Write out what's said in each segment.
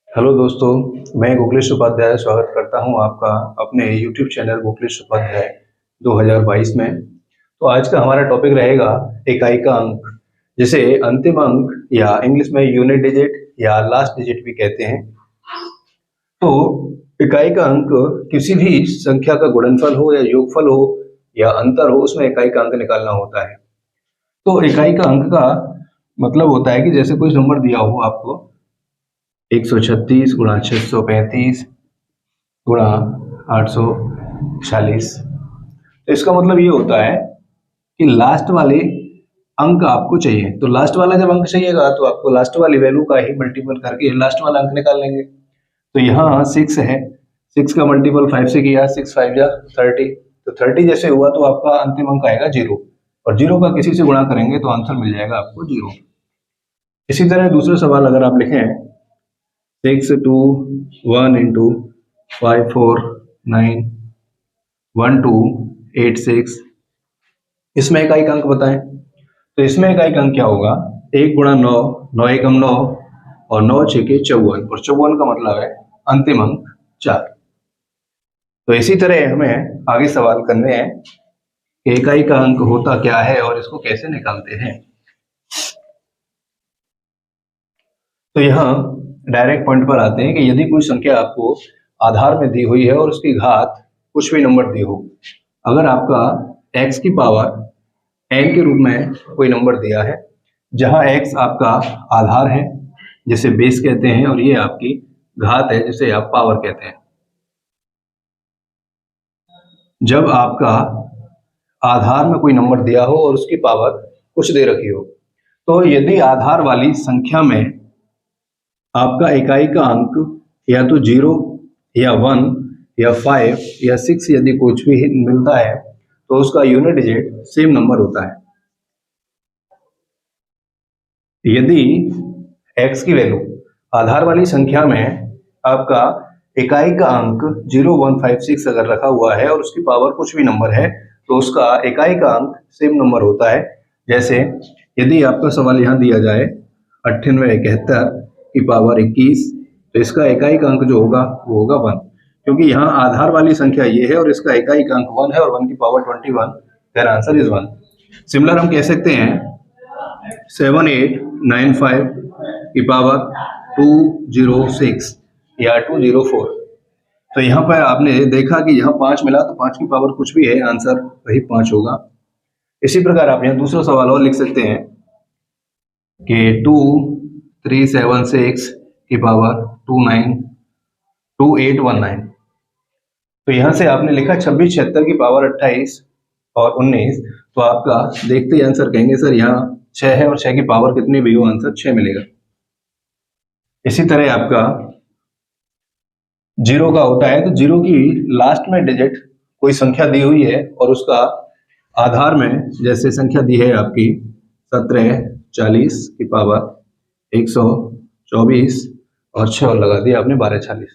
Hello दोस्तों, मैं गोखलेश उपाध्याय स्वागत करता हूं आपका अपने YouTube चैनल गोखलेश उपाध्याय 2022 में। तो आज का हमारा टॉपिक रहेगा इकाई का अंक, जिसे अंतिम अंक या इंग्लिश में यूनिट डिजिट या लास्ट डिजिट भी कहते हैं। तो इकाई का अंक किसी भी संख्या का गुणनफल हो या योगफल हो या अंतर हो, उसमें इकाई का अंक निकालना होता है। तो इकाई का अंक का मतलब होता है कि जैसे कोई नंबर दिया हो आपको 136 गुणा 635 गुणा 840, तो इसका मतलब ये होता है कि लास्ट वाले अंक आपको चाहिए। तो लास्ट वाला जब अंक चाहिएगा तो आपको लास्ट वाली वैल्यू का ही मल्टीपल करके लास्ट वाला अंक निकाल लेंगे। तो यहाँ 6 है, 6 का मल्टीपल 5 से किया, 6 5 जा 30। तो 30 जैसे हुआ तो आपका अंतिम अंक आएगा 0, और 0 का किसी से गुणा करेंगे तो आंसर मिल जाएगा आपको 0। इसी तरह दूसरा सवाल अगर आप लिखें 6 2 1 into 5 4 9 1 2 8 6, इसमें इकाई का अंक बताएं। तो इसमें इकाई का अंक क्या होगा? 1 गुणा 9, 9 एकम 9 और 9 छके 54, और 54 का मतलब है अंतिम अंक 4। तो इसी तरह हमें आगे सवाल करने हैं कि इकाई का अंक होता क्या है और इसको कैसे निकालते हैं। तो यहाँ डायरेक्ट पॉइंट पर आते हैं कि यदि कोई संख्या आपको आधार में दी हुई है और उसकी घात कुछ भी नंबर दी हो, अगर आपका x की पावर n के रूप में कोई नंबर दिया है, जहां x आपका आधार है जिसे बेस कहते हैं, और ये आपकी घात है जिसे आप पावर कहते हैं। जब आपका आधार में कोई नंबर दिया हो और उसकी पावर कुछ दे रखी हो, तो यदि आधार वाली संख्या में आपका इकाई का अंक या तो 0 या 1 या 5 या 6 यदि कुछ भी मिलता है, तो उसका यूनिट डिजिट सेम नंबर होता है। यदि x की वैल्यू आधार वाली संख्या में आपका इकाई का अंक 0 1 5 6 अगर रखा हुआ है और उसकी पावर कुछ भी नंबर है, तो उसका इकाई का अंक सेम नंबर होता है। जैसे यदि आपका सवाल यहाँ दिया जाए 98 71 की पावर 21, तो इसका इकाई का अंक जो होगा वो होगा 1, क्योंकि यहाँ आधार वाली संख्या ये है और इसका इकाई का अंक 1 है और 1 की power 21, their answer is 1। Similar हम कह सकते हैं 7895 की पावर 206 या 204। तो यहाँ पर आपने देखा कि यहाँ 5 मिला तो 5 की पावर कुछ भी है, आंसर वही 5 होगा। इसी प्रकार आप यहाँ दूसरा सवाल और लिख सकते हैं कि 2376 की पावर 2819। तो यहाँ से आपने लिखा 26 76 की पावर 28 और 19, तो आपका देखते ही आंसर कहेंगे सर यहाँ 6 है और 6 की पावर कितनी भी हो, आंसर 6 मिलेगा। इसी तरह आपका 0 का होता है, तो 0 की लास्ट में डिजिट कोई संख्या दी हुई है और उसका आधार में जैसे संख्या दी है आपकी 17 40 की पावर 124 और 6 और लगा दिया आपने 1240।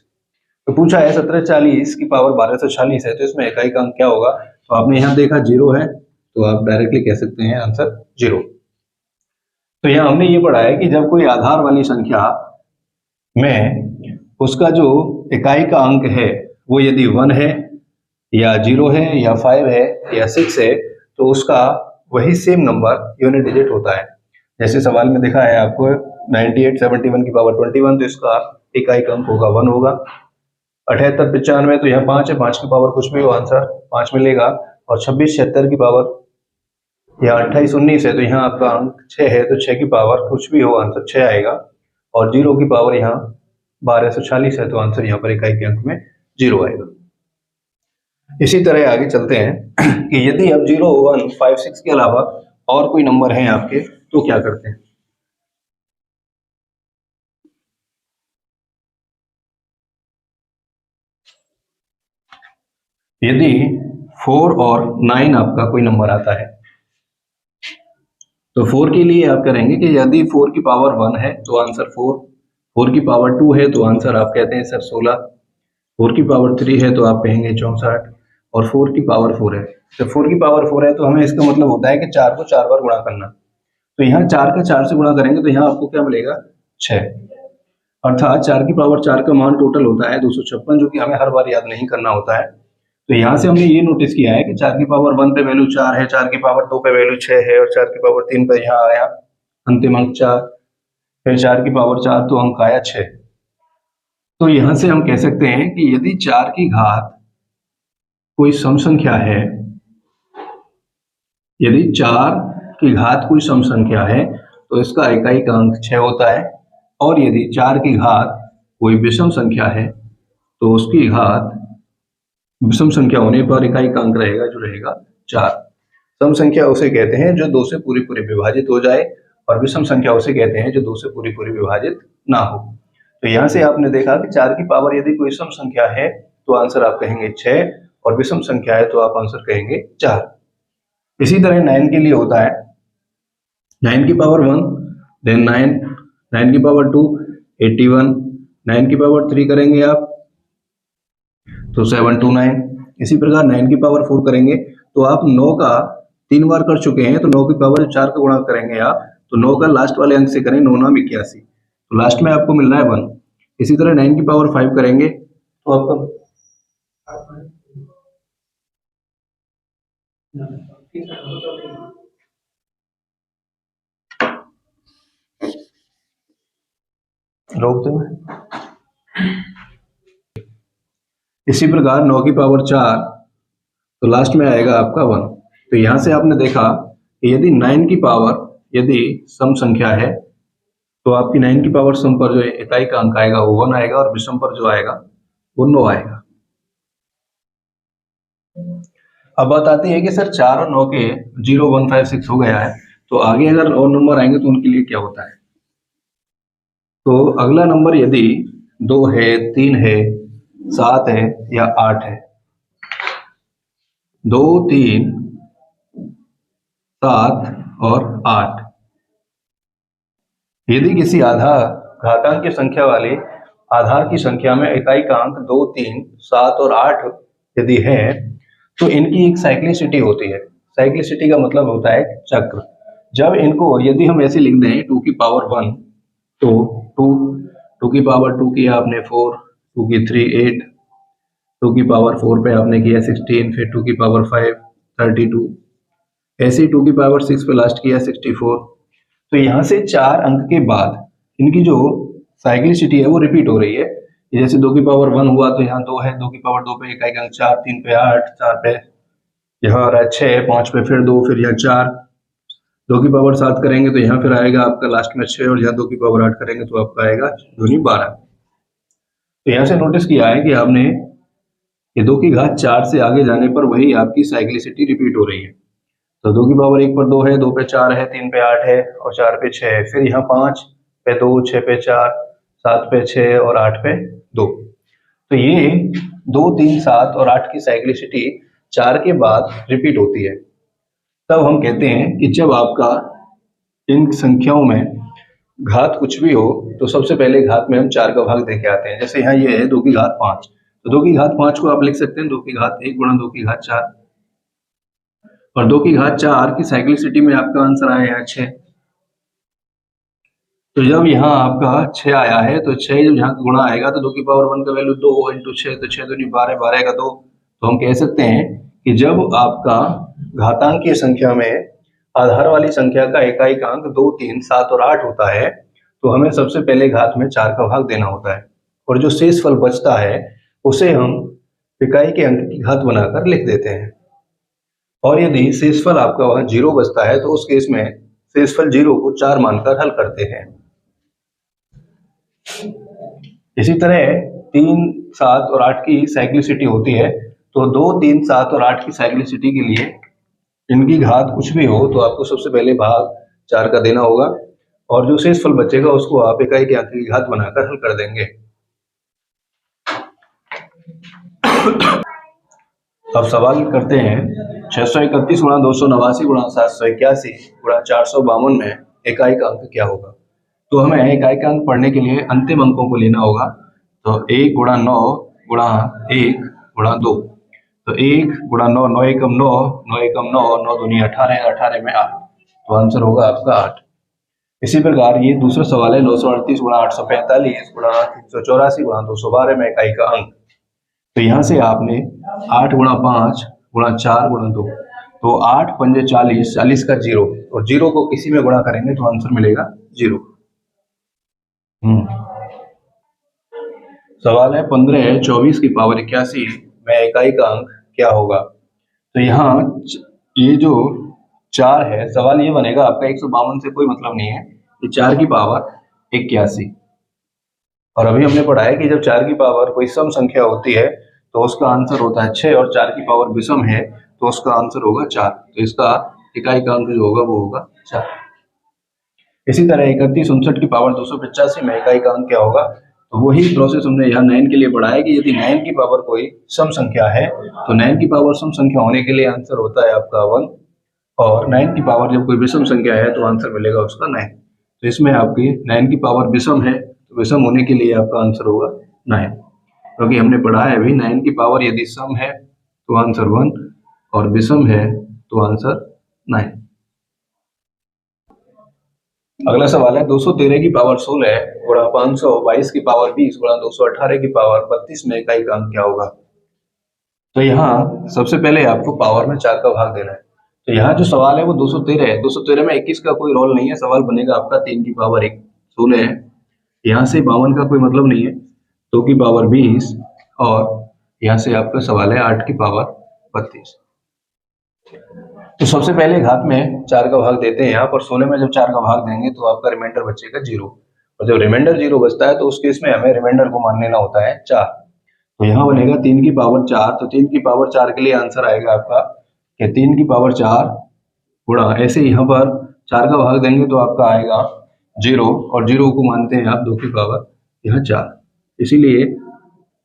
तो पूछा है 17 40 की पावर 1240 है, तो इसमें इकाई का अंक क्या होगा? तो आपने यहाँ देखा 0 है, तो आप डायरेक्टली कह सकते हैं आंसर 0। तो यहाँ हमने ये पढ़ा है कि जब कोई आधार वाली संख्या में उसका जो इकाई का अंक है वो यदि 1 है या 0 है या 5 है या 6 है, तो उसका वही सेम नंबर यूनिट डिजिट होता है। जैसे सवाल में दिखा है आपको 98 71 की पावर 21, तो इसका इकाई का अंक होगा 1 होगा। 78 95, तो यहाँ 5 है, 5 की पावर कुछ भी हो, आंसर 5 मिलेगा। और 26 76 की पावर या 28 19 है, तो यहाँ आपका अंक 6 है, तो 6 की पावर कुछ भी हो, आंसर 6 आएगा। और 0 की पावर यहाँ 1240 है, तो आंसर यहाँ पर इकाई के अंक में 0 आएगा। इसी तरह आगे चलते हैं कि यदि अब 0 1 5 6 के अलावा और कोई नंबर हैं आपके, तो क्या करते हैं। यदि 4 और 9 आपका कोई नंबर आता है, तो 4 के लिए आप करेंगे कि यदि 4 की पावर 1 है तो आंसर 4, 4 की पावर 2 है तो आंसर आप कहते हैं सर 16, 4 की पावर 3 है तो आप कहेंगे 64, और 4 की पावर 4 है। जब 4 की पावर 4 है तो हमें इसका मतलब होता है कि 4 को 4 बार गुणा करना। तो यहाँ 4 का 4 से गुणा करेंगे तो यहाँ आपको क्या मिलेगा 6। अर्थात 4 की पावर 4 का मान टोटल होता है 256, जो कि हमें हर बार याद नहीं करना होता है। तो यहाँ से हमने ये नोटिस किया है कि 4 की पावर 1 पे वैल्यू 4 है, 4 की पावर 2 पे वैल्यू 6 है, और 4 की पावर 3 पे यहाँ आया अंतिम अंक 4, फिर 4 की पावर 4 तो अंक आया 6। तो यहाँ से हम कह सकते हैं कि यदि 4 की घात कोई सम संख्या है, यदि 4 की घात कोई सम संख्या है तो इसका इकाई का अंक 6 होता है, और यदि 4 की घात कोई विषम संख्या है तो उसकी घात विषम संख्या होने पर इकाई का अंक रहेगा जो रहेगा 4। सम संख्या उसे कहते हैं जो 2 से पूरी पूरी विभाजित हो जाए, और विषम संख्या उसे कहते हैं जो 2 से पूरी पूरी विभाजित ना हो। तो यहाँ से आपने देखा कि 4 की पावर यदि कोई सम संख्या है तो आंसर आप कहेंगे 6, और विषम संख्या है तो आप आंसर कहेंगे 4। इसी तरह 9 के लिए होता है 9 की पावर 1, देन 9, 9 की पावर 2 81, 9 की पावर 3 करेंगे आप तो 729। इसी प्रकार 9 की पावर 4 करेंगे तो आप 9 का 3 बार कर चुके हैं, तो 9 की पावर 4 का गुणा करेंगे आप तो 9 का लास्ट वाले अंक से करें, 9 9 81, तो लास्ट में आपको मिल रहा है 1। इसी तरह 9 की पावर 5 करेंगे तो आपका रोक दो। इसी प्रकार 9 की पावर 4 तो लास्ट में आएगा आपका 1। तो यहां से आपने देखा कि यदि 9 की पावर यदि सम संख्या है तो आपकी 9 की पावर सम पर जो इकाई का अंक आएगा वो 1 आएगा, और विषम पर जो आएगा वो 9 आएगा। अब बात आती है कि सर 4 और 9 के 0 1 5 6 हो गया है, तो आगे अगर और नंबर आएंगे तो उनके लिए क्या होता है। तो अगला नंबर यदि 2 है, 3 है, 7 है या 8 है, 2 3 7 और 8, यदि किसी आधार घातांक की संख्या वाले आधार की संख्या में इकाई का अंक 2 3 7 और 8 यदि है तो इनकी एक साइक्लिसिटी होती है। साइक्लिसिटी का मतलब होता है चक्र। जब इनको यदि हम ऐसे लिख दें 2 की पावर 1 तो 2 की पावर 2 किया आपने 4, 2 की 3 8, 2 की पावर 4 पे आपने किया 16, फिर 2 की पावर 5 32, ऐसे ही 2 की पावर 6 पे लास्ट किया 64। तो यहाँ से 4 अंक के बाद इनकी जो साइक्लिसिटी है वो रिपीट हो रही है। जैसे 2 की पावर 1 हुआ तो यहाँ 2 है, 2 की पावर 2 पे इकाई का अंक 4, 3 पे 8, 4 पे यहाँ आ रहा है 6, 5 पे फिर 2, फिर यहाँ 4, 2 की पावर 7 करेंगे तो यहाँ फिर आएगा आपका लास्ट में 6, और यहाँ 2 की पावर 8 करेंगे तो आपका आएगा 2 12। तो यहाँ से नोटिस किया है कि आपने ये 2 की घात 4 से आगे जाने पर वही आपकी साइक्लिसिटी रिपीट हो रही है। तो 2 की पावर 1 पर 2 है, 2 पे 4 है, 3 पे 8 है और 4 पे 6 है, फिर यहाँ 5 पे 2, 6 पे 4, 7 पे 6 और 8 पे 2। तो ये 2 3 7 और 8 की साइक्लिसिटी 4 के बाद रिपीट होती है। तब हम कहते हैं कि जब आपका इन संख्याओं में घात कुछ भी हो तो सबसे पहले घात में हम 4 का भाग देके आते हैं। जैसे यहाँ ये है 2 की घात 5, तो 2 की घात 5 को आप लिख सकते हैं 2 की घात 1 गुणा 2 की घात 4, और 2 की घात 4 की साइक्लिसिटी में आपका आंसर आया है 6। तो जब यहाँ आपका 6 आया है तो 6 जब यहाँ गुणा आएगा तो 2 की पावर 1 का वैल्यू 2 इंटू 6, तो 6 दूनी 12, 12 का 2। तो हम कह सकते हैं कि जब आपका घातांकीय संख्या में आधार वाली संख्या का इकाई का अंक 2 3 7 और 8 होता है तो हमें सबसे पहले घात में 4 का भाग देना होता है, और जो शेष फल बचता है उसे हम इकाई के अंक की घात बनाकर लिख देते हैं। और यदि शेषफल आपका वहां 0 बचता है तो उस केस में शेषफल 0 को 4 मानकर हल करते हैं। इसी तरह 3 7 और 8 की साइक्लिसिटी होती है, तो 2 3 7 और 8 की साइक्लिसिटी के लिए इनकी घात कुछ भी हो तो आपको सबसे पहले भाग 4 का देना होगा, और जो शेषफल बचेगा उसको आप इकाई के अंक की घात बनाकर हल कर देंगे। अब सवाल करते हैं 631 गुणा 289 गुणा 781 गुणा 452 में इकाई का अंक क्या होगा। तो हमें इकाई का अंक पढ़ने के लिए अंतिम अंकों को लेना होगा। तो 1 गुणा 9 गुणा 1 गुणा 2, तो 1 गुणा 9, 9 एकम 9, 9 एकम 9, 9 दूनी 18, 18 में 8, तो आंसर होगा आपका 8। इसी प्रकार ये दूसरा सवाल है 938 गुणा 845 गुणा 384 गुणा 212 में इकाई का अंक। तो यहाँ से आपने 8 गुणा 5 गुणा 4 गुणा 2, तो 8 पंजे 40, 40 का 0, और 0 को किसी में गुणा करेंगे तो आंसर मिलेगा 0। सवाल है 15 24 की पावर 81 में इकाई का अंक क्या होगा। तो यहाँ ये जो 4 है, सवाल ये बनेगा आपका 152 से कोई मतलब नहीं है, ये 4 की पावर 81। और अभी हमने पढ़ा है कि जब 4 की पावर कोई सम संख्या होती है तो उसका आंसर होता है 6, और 4 की पावर विषम है तो उसका आंसर होगा 4। तो इसका इकाई का अंक जो होगा वो होगा 4। इसी तरह 31 59 की पावर 285 में इकाई का अंक क्या होगा। तो वही प्रोसेस हमने यहाँ 9 के लिए पढ़ा है कि यदि 9 की पावर कोई सम संख्या है तो 9 की पावर सम संख्या होने के लिए आंसर होता है आपका 1, और 9 की पावर जब कोई विषम संख्या है तो आंसर मिलेगा उसका 9। तो इसमें आपकी 9 की पावर विषम है तो विषम होने के लिए आपका आंसर होगा 9, क्योंकि हमने पढ़ा है अभी 9 की पावर यदि सम है तो आंसर 1 और विषम है तो आंसर 9। अगला सवाल है 213 की पावर 16 गुणा 522 की पावर 20 गुणा 218 की पावर 32 में इकाई का अंक क्या होगा। तो यहाँ सबसे पहले आपको पावर में 4 का भाग देना है। तो यहाँ जो सवाल है वो 213 है, 213 में 21 का कोई रोल नहीं है, सवाल बनेगा आपका 3 की पावर 1 16 है, यहाँ से 52 का कोई मतलब नहीं है, 2 की पावर 20, और यहाँ से आपका सवाल है 8 की पावर 32। तो सबसे पहले घात में 4 का भाग देते हैं यहाँ पर। 16 में जब 4 का भाग देंगे तो आपका रिमाइंडर बचेगा 0, और जब रिमाइंडर 0 बचता है तो उस केस में हमें रिमाइंडर को मान लेना होता है 4। तो यहाँ बनेगा 3 की पावर 4, तो 3 की पावर 4 के लिए आंसर आएगा आपका कि 3 की पावर 4 गुणा, ऐसे यहाँ पर 4 का भाग देंगे तो आपका आएगा 0, और 0 को मानते हैं आप 2 की पावर यहाँ 4, इसीलिए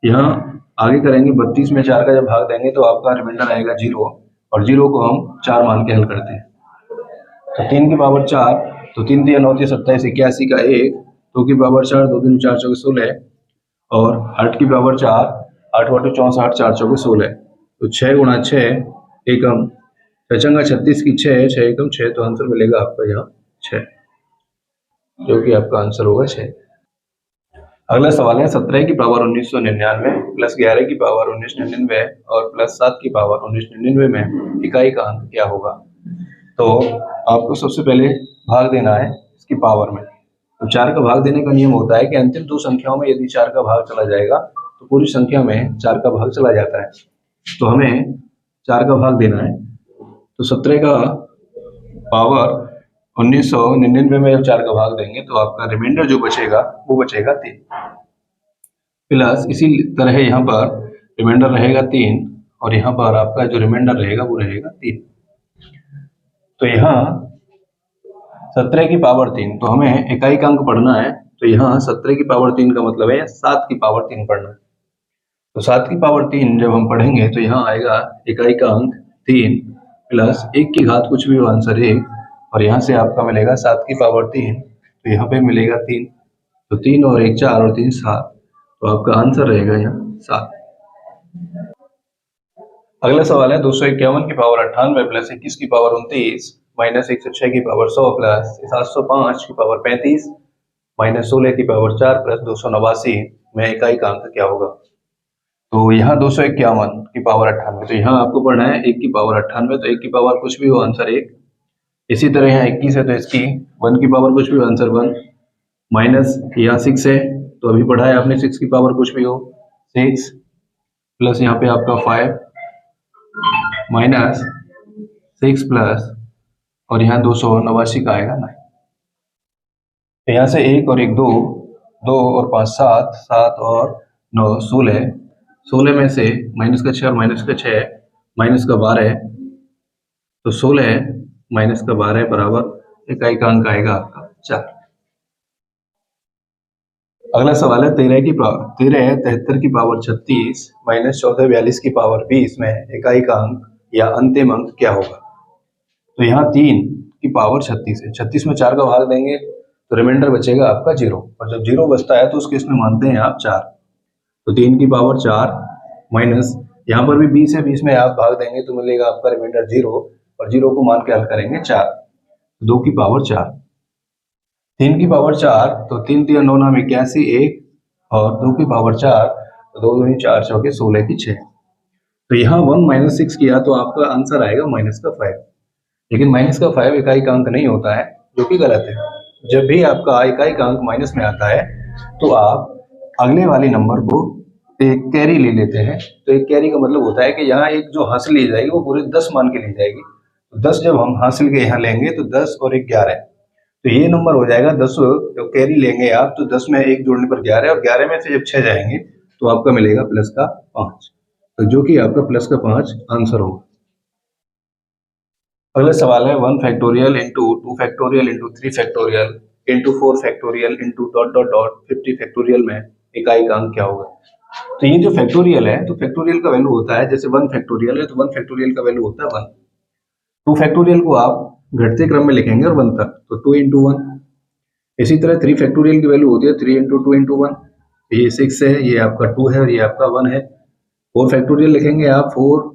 यहाँ आगे करेंगे 32 में 4 का जब भाग देंगे तो आपका रिमाइंडर आएगा 0, और 0 को हम 4 मान के हल करते हैं। तो 3 की पावर 4, तो 3 3 9 27 81 का 1, 2 की पावर 4, 2 3 4 4 16, और 8 की पावर 4, 8 8 64 4 4 16, तो 6 गुणा 6 एकम 6 36 की 6 6 एकम 6, तो आंसर मिलेगा आपका यहाँ 6, जो कि आपका आंसर होगा 6। अगला सवाल है 17 की पावर 1999 प्लस 11 की पावर 1999 और प्लस 7 की पावर 1999 में इकाई का अंक क्या होगा। तो आपको सबसे पहले भाग देना है इसकी पावर में। तो 4 का भाग देने का नियम होता है कि अंतिम दो संख्याओं में यदि 4 का भाग चला जाएगा तो पूरी संख्या में 4 का भाग चला जाता है, तो हमें 4 का भाग देना है। तो 17 का पावर 1999 में जब 4 का भाग देंगे तो आपका रिमाइंडर जो बचेगा वो बचेगा 3, प्लस इसी तरह यहाँ पर रिमाइंडर रहेगा 3, और यहाँ पर आपका जो रिमाइंडर रहेगा वो रहेगा 3। तो यहाँ 17 की पावर 3, तो हमें इकाई का अंक पढ़ना है, तो यहाँ 17 की पावर 3 का मतलब है 7 की पावर 3 पढ़ना है। तो 7 की पावर 3 जब हम पढ़ेंगे तो यहाँ आएगा इकाई का अंक 3 प्लस 1 की घात कुछ भी हो आंसर 1, और यहाँ से आपका मिलेगा 7 की पावर 3, तो यहाँ पे मिलेगा 3, तो 3 और 1 4 और 3 7, तो आपका आंसर रहेगा यहाँ 7। अगला सवाल है 251 की पावर 98 प्लस 21 की पावर 29 माइनस 106 की पावर 100 प्लस 705 की पावर 35 माइनस 16 की पावर 4 प्लस 289 में इकाई का अंक क्या होगा। तो यहाँ 251 की पावर 98, तो यहाँ आपको पढ़ना है 1 की पावर 98, तो 1 की पावर कुछ भी हो आंसर 1। इसी तरह यहाँ 21 है तो इसकी 1 की पावर कुछ भी हो आंसर 1, माइनस यहाँ 6 है तो अभी पढ़ा है आपने 6 की पावर कुछ भी हो 6, प्लस यहाँ पे आपका 5 माइनस 6 प्लस, और यहाँ 289 का आएगा 9। तो यहाँ से 1 और 1 2, 2 और 5 7, 7 और 9 16, 16 में से माइनस का 6 और माइनस का 6 माइनस का 12, तो 16 माइनस का 12 बराबर इकाई का अंक आएगा आपका 4। अगला सवाल है 13 73 की पावर 36 माइनस 14 42 की पावर 20 में इकाई का अंक या अंतिम अंक क्या होगा। तो यहाँ 3 की पावर 36 है, 36 में 4 का भाग देंगे तो रिमाइंडर बचेगा आपका 0, और जब 0 बचता है तो उस केस में मानते हैं आप 4। तो 3 की पावर 4 माइनस यहाँ पर भी 20 है, 20 में आप भाग देंगे तो मिलेगा आपका रिमाइंडर 0, और 0 को मान के हल करेंगे 4, 2 की पावर 4। 3 की पावर 4 तो 3 3 9 9 81 1 और 2 की पावर 4 तो 2 2 4 4 16 की 6। तो यहाँ 1 माइनस 6 किया तो आपका आंसर आएगा माइनस का 5। लेकिन माइनस का 5 इकाई का अंक नहीं होता है, जो कि गलत है। जब भी आपका इकाई का अंक माइनस में आता है तो आप अगले वाले नंबर को एक कैरी ले लेते हैं। तो एक कैरी का मतलब होता है कि यहाँ एक जो हासिल ली जाएगी वो पूरे 10 मान के ली जाएगी। तो 10 जब हम हासिल के यहाँ लेंगे तो 10 और 1 11, तो ये नंबर हो जाएगा 10। जब कैरी लेंगे आप तो 10 में 1 जोड़ने पर 11 और 11 में से जब 6 जाएंगे तो आपका मिलेगा प्लस का 5, तो जो कि आपका प्लस का 5 आंसर होगा। अगला सवाल है 1 factorial into 2 factorial into 3 factorial into 4 factorial into dot dot dot 50 factorial में इकाई का अंक क्या होगा। तो ये जो फैक्टोरियल है तो फैक्टोरियल का वैल्यू होता है, जैसे 1 फैक्टोरियल है तो 1 फैक्टोरियल का वैल्यू होता है 1। 2 फैक्टोरियल को आप घटते क्रम में लिखेंगे और 1 तक, तो 2 इंटू 1। इसी तरह 3 फैक्टोरियल की वैल्यू होती है 3 इंटू 2 इंटू 1, ये 6 है, ये आपका 2 है और ये आपका 1 है। 4 फैक्टोरियल लिखेंगे आप 4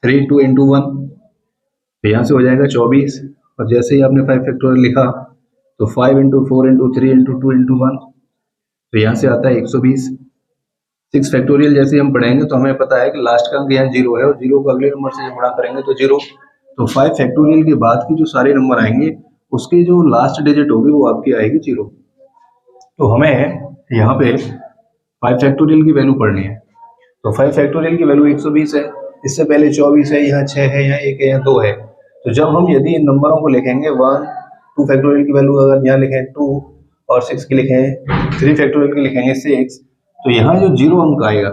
3 2 इंटू 1, तो यहाँ से हो जाएगा 24। और जैसे ही आपने 5 फैक्टोरियल लिखा तो 5 इंटू 4 इंटू 3 इंटू 2 इंटू 1, तो यहाँ से आता है 120। 6 फैक्टोरियल जैसे हम पढ़ेंगे तो हमें पता है कि लास्ट का अंक यहाँ 0 है और 0 को अगले नंबर से जब गुणा करेंगे तो 0। तो 5 फैक्टोरियल के बाद की जो सारे नंबर आएंगे उसके जो लास्ट डिजिट होगी वो आपकी आएगी 0। तो हमें यहाँ पे 5 फैक्टोरियल की वैल्यू पढ़नी है। तो 5 फैक्टोरियल की वैल्यू 120 है, इससे पहले 24 है, यहाँ 6 है, यहाँ 1 है, यहाँ 2 है। तो जब हम यदि इन नंबरों को लिखेंगे 1 2 फैक्टोरियल की वैल्यू अगर यहाँ लिखें 2 और 6 की लिखें 3 फैक्टोरियल की लिखेंगे 6, तो यहाँ जो 0 अंक आएगा,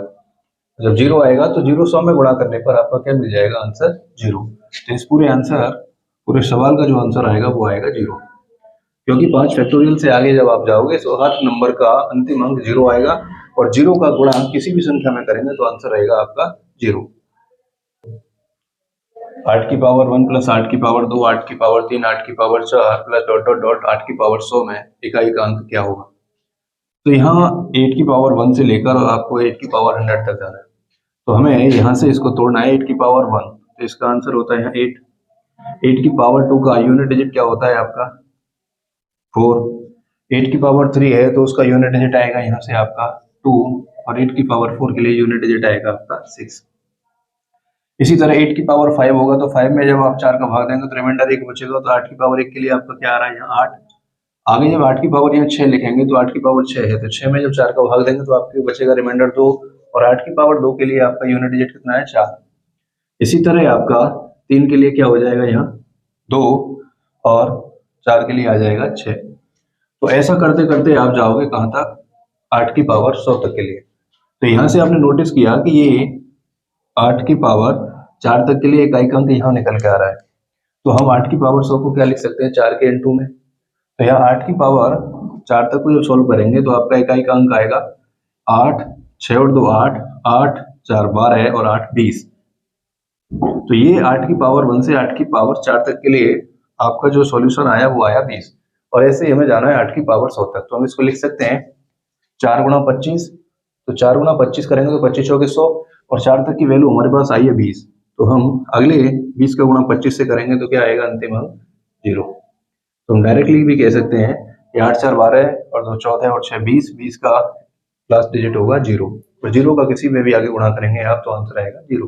जब 0 आएगा तो 0 100 में गुणा करने पर आपका क्या मिल जाएगा आंसर 0। तो इस पूरे सवाल का जो आंसर आएगा वो आएगा 0, क्योंकि 5 फैक्टोरियल से आगे जब आप जाओगे तो हर नंबर का अंतिम अंक 0 आएगा और 0 का गुणा किसी भी संख्या में करेंगे तो आंसर रहेगा आपका 0। 8 की पावर 1 प्लस 8 की पावर 2 8 की पावर 3 8 की power 4 plus dot dot dot 8 की पावर 100 में इकाई का अंक क्या होगा। तो यहाँ 8 की पावर 1 से लेकर आपको 8 की पावर 100 तक जाना है, तो हमें यहाँ से इसको तोड़ना है 8 की पावर 1, तो इसका आंसर होता है यहाँ 8। 8 की पावर 2 का यूनिट डिजिट क्या होता है आपका 4। 8 की पावर 3 है तो उसका यूनिट डिजिट आएगा यहाँ से आपका 2, और 8 की पावर 4 के लिए यूनिट डिजिट आएगा आपका 6। इसी तरह 8 की पावर 5 होगा तो 5 में जब आप 4 का भाग देंगे तो रिमाइंडर 1 बचेगा, तो 8 की पावर 1 के लिए आपका क्या आ रहा है यहाँ 8। आगे जब 8 की पावर यहाँ 6 लिखेंगे तो 8 की पावर 6 है, तो 6 में जब 4 का भाग देंगे तो आपके बचेगा रिमाइंडर 2, और 8 की पावर 2 के लिए आपका यूनिट डिजिट कितना है 4। इसी तरह आपका 3 के लिए क्या हो जाएगा यहाँ 2, और 4 के लिए आ जाएगा 6। तो ऐसा करते करते आप जाओगे कहाँ तक 8 की पावर 100 तक के लिए। तो यहाँ से आपने नोटिस किया कि ये 8 की पावर 4 तक के लिए इकाई का अंक यहाँ निकल के आ रहा है, तो हम 8 की पावर 100 को क्या लिख सकते हैं 4 के इनटू में। तो यहाँ 8 की पावर 4 तक को जब सॉल्व करेंगे तो आपका इकाई का अंक आएगा 8 6 और 2 8 8 4 12 और 8 20। तो ये 8 की पावर 1 से 8 की पावर 4 तक के लिए आपका जो सॉल्यूशन आया वो आया 20, और ऐसे ही हमें जाना है 8 की पावर 100 तक। तो हम इसको लिख सकते हैं 4 गुणा 25, तो 4 गुणा 25 करेंगे तो 25 हो गए 100, और 4 तक की वैल्यू हमारे पास आई है 20, तो हम अगले 20 का गुणा 25 से करेंगे तो क्या आएगा अंतिम अंक 0। तो हम डायरेक्टली भी कह सकते हैं कि 8 4 12 और 2 14 और 6 20, 20 का लास्ट डिजिट होगा 0, और 0 का किसी में भी आगे गुणा करेंगे आप तो आंसर आएगा 0।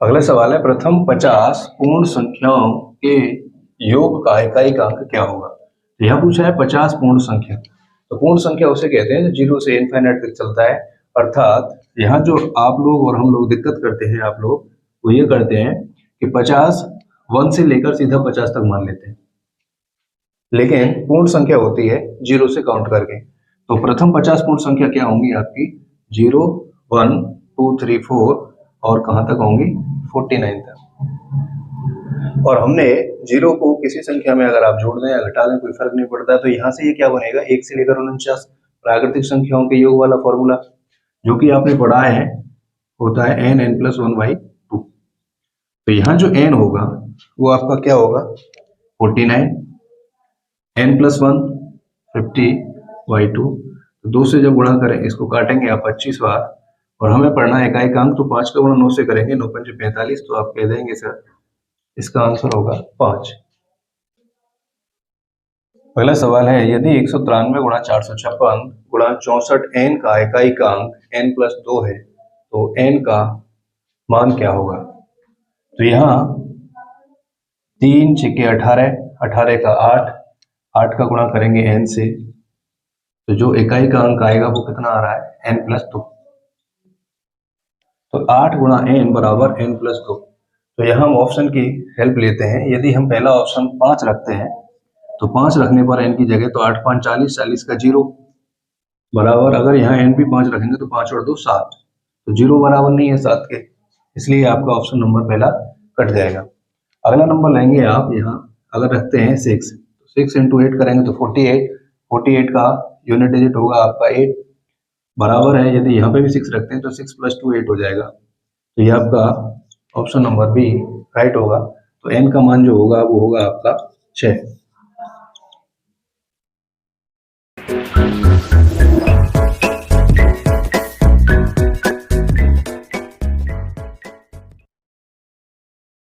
अगला सवाल है प्रथम 50 पूर्ण संख्याओं के योग का इकाई का अंक क्या होगा। यह पूछा है 50 पूर्ण संख्या, तो पूर्ण संख्या उसे कहते हैं जो 0 से इनफाइनाइट तक चलता है। अर्थात यहाँ जो आप लोग और हम लोग दिक्कत करते हैं, आप लोग वो ये करते हैं कि 50 1 से लेकर सीधा 50 तक मान लेते हैं, लेकिन पूर्ण संख्या होती है 0 से काउंट करके। तो प्रथम 50 पूर्ण संख्या क्या होंगी आपकी 0 1 2 3 4 और कहाँ तक होंगी 49 तक। और हमने 0 को किसी संख्या में अगर आप जोड़ दें या घटा दें कोई फर्क नहीं पड़ता, तो यहाँ से ये क्या बनेगा 1 से लेकर 49 प्राकृतिक संख्याओं के योग वाला फॉर्मूला जो कि आपने पढ़ा है होता है n n plus 1/2। तो यहाँ जो n होगा वो आपका क्या होगा 49, n plus 1 50/2। तो 2 से जब गुणा करें इसको काटेंगे आप 25 बार, और हमें पढ़ना है इकाई का अंक, तो 5 का गुणा 9 से करेंगे 9 5 45, तो आप कह देंगे सर इसका आंसर होगा 5। अगला सवाल है, यदि 193 गुणा 456 गुणा 64 n का इकाई का अंक n प्लस 2 है तो n का मान क्या होगा। तो यहाँ 3 छिके 18, 18 का 8, 8 का गुणा करेंगे n से, तो जो इकाई का अंक आएगा वो कितना आ रहा है n प्लस 2। तो 8 गुणा n बराबर n प्लस 2। तो यहाँ हम ऑप्शन की हेल्प लेते हैं। यदि हम पहला ऑप्शन 5 रखते हैं तो 5 रखने पर n की जगह तो 8 5 40, 40 का 0 बराबर, अगर यहाँ n भी 5 रखेंगे तो 5 और 2 7, तो 0 बराबर नहीं है 7 के, इसलिए आपका ऑप्शन नंबर पहला कट जाएगा। अगला नंबर लेंगे आप, यहाँ अगर रखते हैं 6, तो 6 इंटू 8 करेंगे तो 48, 48 का यूनिट डिजिट होगा आपका 8 बराबर है, यदि यहाँ पे भी 6 रखते हैं तो 6 प्लस 2 8 हो जाएगा। तो ये आपका ऑप्शन नंबर बी राइट होगा। तो n का मान जो होगा वो होगा आपका 6।